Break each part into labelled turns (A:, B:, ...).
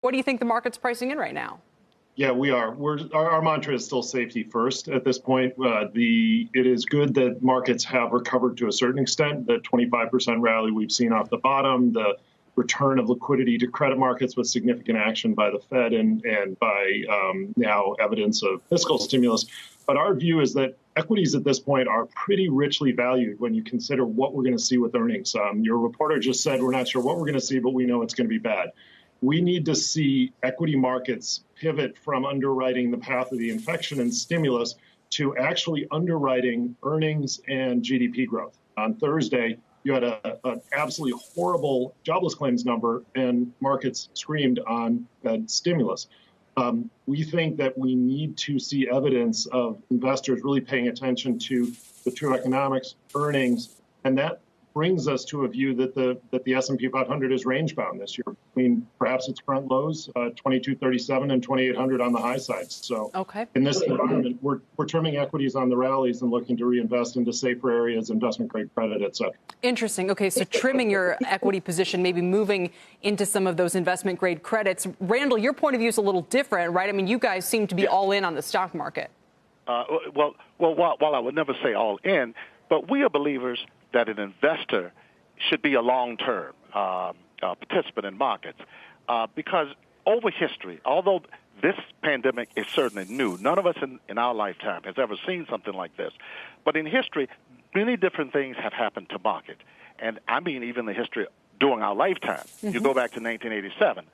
A: What do you think the market's pricing in right now?
B: Yeah, we are. Our mantra is still safety first at this point. It is good that markets have recovered to a certain extent. The 25% rally we've seen off the bottom, the return of liquidity to credit markets with significant action by the Fed and by now evidence of fiscal stimulus. But our view is that equities at this point are pretty richly valued when you consider what we're going to see with earnings. Your reporter just said we're not sure what we're going to see, but we know it's going to be bad. We need to see equity markets pivot from underwriting the path of the infection and stimulus to actually underwriting earnings and GDP growth. On Thursday, you had an absolutely horrible jobless claims number, and markets screamed on stimulus. We think that we need to see evidence of investors really paying attention to the true economics, earnings, and that brings us to a view that the S&P 500 is range bound this year between perhaps its current lows, 2237 and 2800 on the high side. So in this environment, we're trimming equities on the rallies and looking to reinvest into safer areas, investment grade credit, et cetera.
A: Interesting. Okay, so trimming your equity position, maybe moving into some of those investment grade credits. Randall, your point of view is a little different, right? I mean, you guys seem to be all in on the stock market.
C: Well, while I would never say all in, but we are believers that an investor should be a long-term participant in markets because over history, although this pandemic is certainly new, none of us in our lifetime has ever seen something like this. But in history, many different things have happened to market. And I mean even the history during our lifetime. Mm-hmm. You go back to 1987.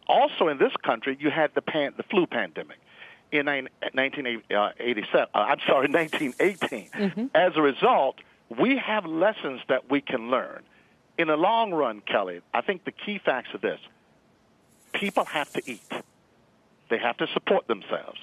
C: Also in this country, you had the flu pandemic. In 1918. Mm-hmm. As a result, we have lessons that we can learn. In the long run, Kelly, I think the key facts are this. People have to eat. They have to support themselves.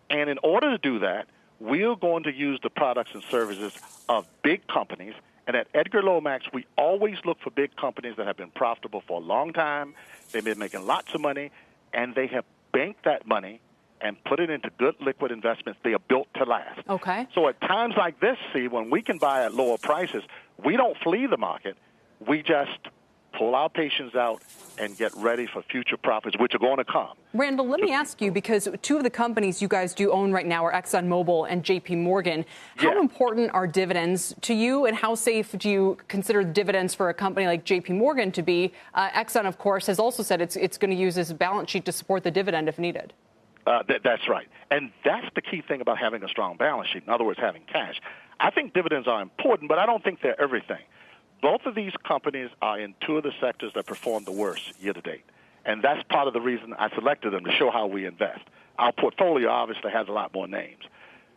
C: And in order to do that, we're going to use the products and services of big companies. And at Edgar Lomax, we always look for big companies that have been profitable for a long time. They've been making lots of money, and they have banked that money and put it into good liquid investments. They are built to last.
A: Okay.
C: So at times like this, when we can buy at lower prices, we don't flee the market. We just pull our patience out and get ready for future profits, which are going to come.
A: Randall, let me ask you, because two of the companies you guys do own right now are ExxonMobil and JP Morgan. How important are dividends to you, and how safe do you consider dividends for a company like JP Morgan to be? Exxon, of course, has also said it's going to use its balance sheet to support the dividend if needed.
C: That's right. And that's the key thing about having a strong balance sheet. In other words, having cash. I think dividends are important, but I don't think they're everything. Both of these companies are in two of the sectors that performed the worst year to date. And that's part of the reason I selected them, to show how we invest. Our portfolio obviously has a lot more names.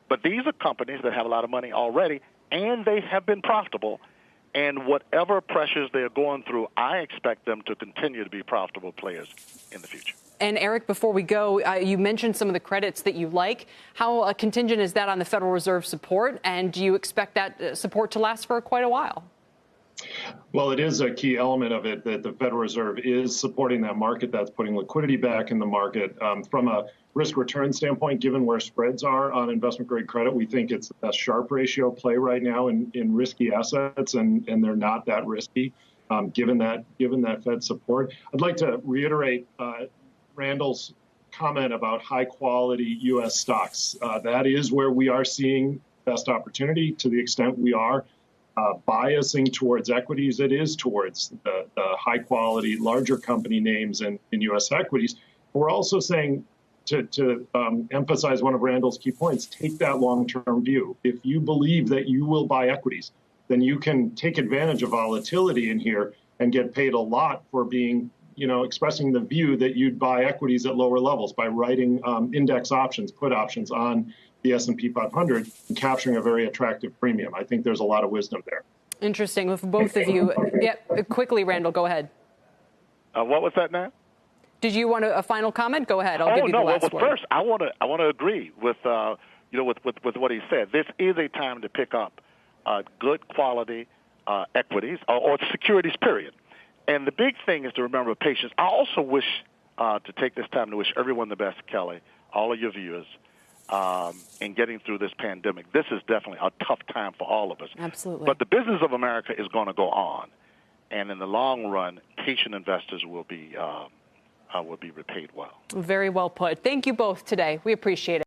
C: But these are companies that have a lot of money already, and they have been profitable. And whatever pressures they're going through, I expect them to continue to be profitable players in the future.
A: And Erik, before we go, you mentioned some of the credits that you like. How contingent is that on the Federal Reserve support? And do you expect that support to last for quite a while?
B: Well, it is a key element of it that the Federal Reserve is supporting that market. That's putting liquidity back in the market. From a risk-return standpoint, given where spreads are on investment-grade credit, we think it's a sharp ratio play right now in risky assets, and they're not that risky, given that Fed support. I'd like to reiterate Randall's comment about high-quality U.S. stocks. That is where we are seeing best opportunity. To the extent we are biasing towards equities, it is towards the high-quality, larger company names in U.S. equities. We're also saying, to emphasize one of Randall's key points, take that long-term view. If you believe that you will buy equities, then you can take advantage of volatility in here and get paid a lot for being expressing the view that you'd buy equities at lower levels by writing index options, put options on the S&P 500 and capturing a very attractive premium. I think there's a lot of wisdom there.
A: Interesting. With both of you. Yeah, quickly, Randall, go ahead.
C: What was that now?
A: Did you want a final comment? Go ahead. I'll give you the last word.
C: First, I want to agree with with what he said. This is a time to pick up good quality equities or securities, period. And the big thing is to remember patience. I also wish to take this time to wish everyone the best, Kelly, all of your viewers, in getting through this pandemic. This is definitely a tough time for all of us.
A: Absolutely.
C: But the business of America is going to go on. And in the long run, patient investors will be will be repaid well.
A: Very well put. Thank you both today. We appreciate it.